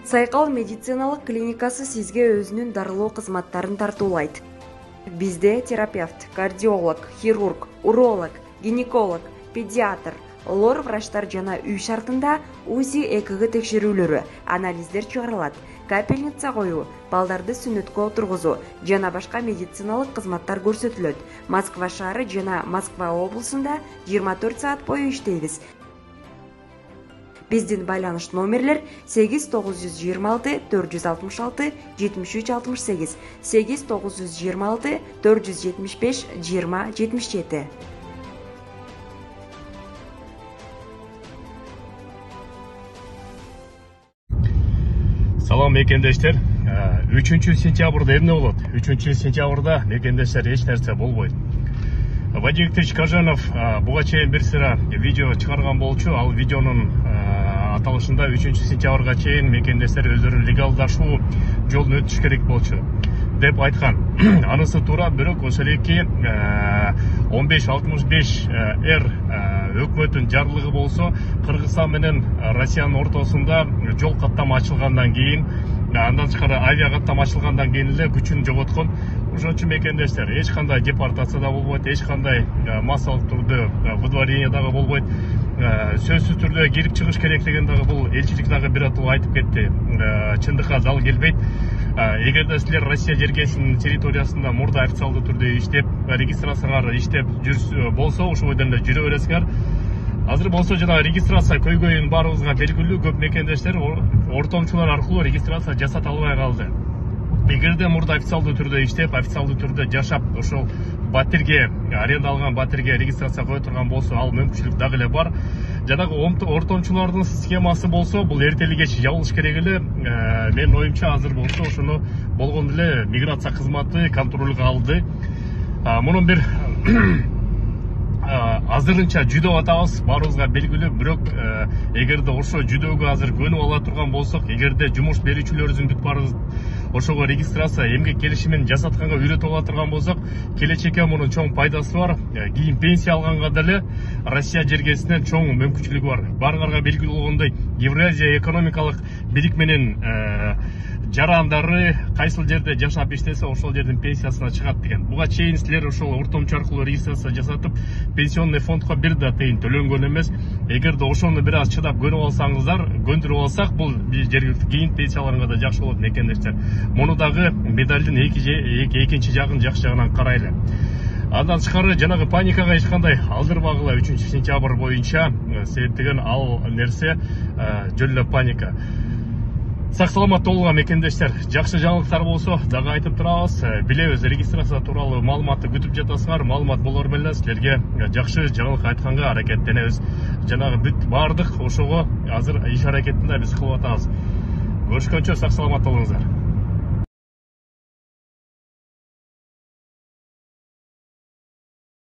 Сайкал медициналык клиникасы сизге өзүнүн дарылоо кызматтарын тартуулайт. Бизде терапевт, кардиолог, хирург, уролог, гинеколог, педиатр, лор врачтар жана үй шартында УЗИ ЭКГ текшерүүлөрү, анализдер чыгарылат, капельница коюу, балдарды сүннөткө отургузуу жана башка медициналык кызматтар көрсөтүлөт. Москва шаары жана Москва облусунда 24 саат бою иштейбиз. Биздин байланыш номерлер 8926 466 7368, 8926 475 2077. Салам мекендештер. 3 сентябрда эмне болот? 3 сентябрда мекендештер эч нерсе болбойт. Вадим Викторович Кажанов буга чейин бир сыра видео чыгарган болчу. Ал видеонун аталышында 3 сентябрга чейин мекендештер өздөрүн легалдашуу жолун өтүш керек болчу деп айткан. Анысы туура, бирок ошол эки 1565-р өкмөттүн жарлыгы болсо, Кыргызстан менен Россиянын ортосунда жол каттама ачылгандан кийин, андан тышкары авиа каттама ачылгандан кийин эле күчүн жоготкон. Ошон үчүн мекендештер эч кандай депортация да болбойт, эч кандай массалык түрдө выдворение дагы болбойт. Сөзсүз түрдө кирип чыгыш керектигин дагы бул элчилик дагы биротоло айтып кетти. Чындыкка дал келбейт. Эгерде силер Россия жергесинин территориясында мурда официалдуу түрдө иштеп, регистрациялар иштеп болсо, ошол бойдон эле жүрө бересиңер. Азыр болсо жана регистрация көйгөйүн баарыбызга белгилүү, көп мекендештер ортомчулар аркылуу регистрация жасата албай калды. Эгерде мурда официалдуу түрдө иштеп, официалдуу түрдө жашап, ошол батирге, аренда алган батирге регистрация кое турган болсо, ал мүмкүнчүлүк дагы эле бар. Жанагы ортомчулардын схемасы болсо, бул эртели кеч жабылыш керек эле. Менин оюмча азыр болсо ошону болгон эле миграция кызматы контролго алды. Мунун бир азырынча жүдөп атабыз, баарыбызга белгилүү, бирок эгерде ошо жүдөөгө азыр көнүп ала турган болсок, эгерде жумуш берүүчүлөрүбүздүн бүт баарыбыз ошого регистрация, эмгек келишимин жасатканга үйрөтүп ала турган болсок, келечекке мунун чоң пайдасы бар. Кийин пенсия алганга деле Россия жергесинен чоң мүмкүнчүлүгү бар. Баарыңарга белгилүү болгондой, Евразия экономикалык бийлик менен жарандары кайсыл жерде жашап иштесе, ошол жердин пенсиясына чыгат деген. Буга чейин силер ошол ортомчу аркылуу регистрация жасатып, пенсионный фондко бир да тыйын төлөнгөн эмес. Эгерде ошону бир аз чыдап көнүп алсаңыздар, көндүрүп алсак, бул жергиликтүү кийин пенсияларыңа да жакшы болот мекендештер. Муну дагы медалдын экинчи жагын жакшы жагынан карайлы. Андан тышкары жанагы паникага эч кандай алдырбагыла. 3 сентябрь боюнча себептеген ал нерсе жөн эле паника. Сак саламат болуңар мекендештер. Жакшы жаңылыктар болсо дагы айтып турабыз. Билебиз, регистрация тууралуу маалыматты күтүп жатасыңар. Маалымат болор менен силерге жакшы жаңылык айтканга аракеттенебиз. Жанагы бүт баардык ошого азыр иш аракетинде биз кылып атабыз. Көрүшкөнчө сак саламат болуңуздар.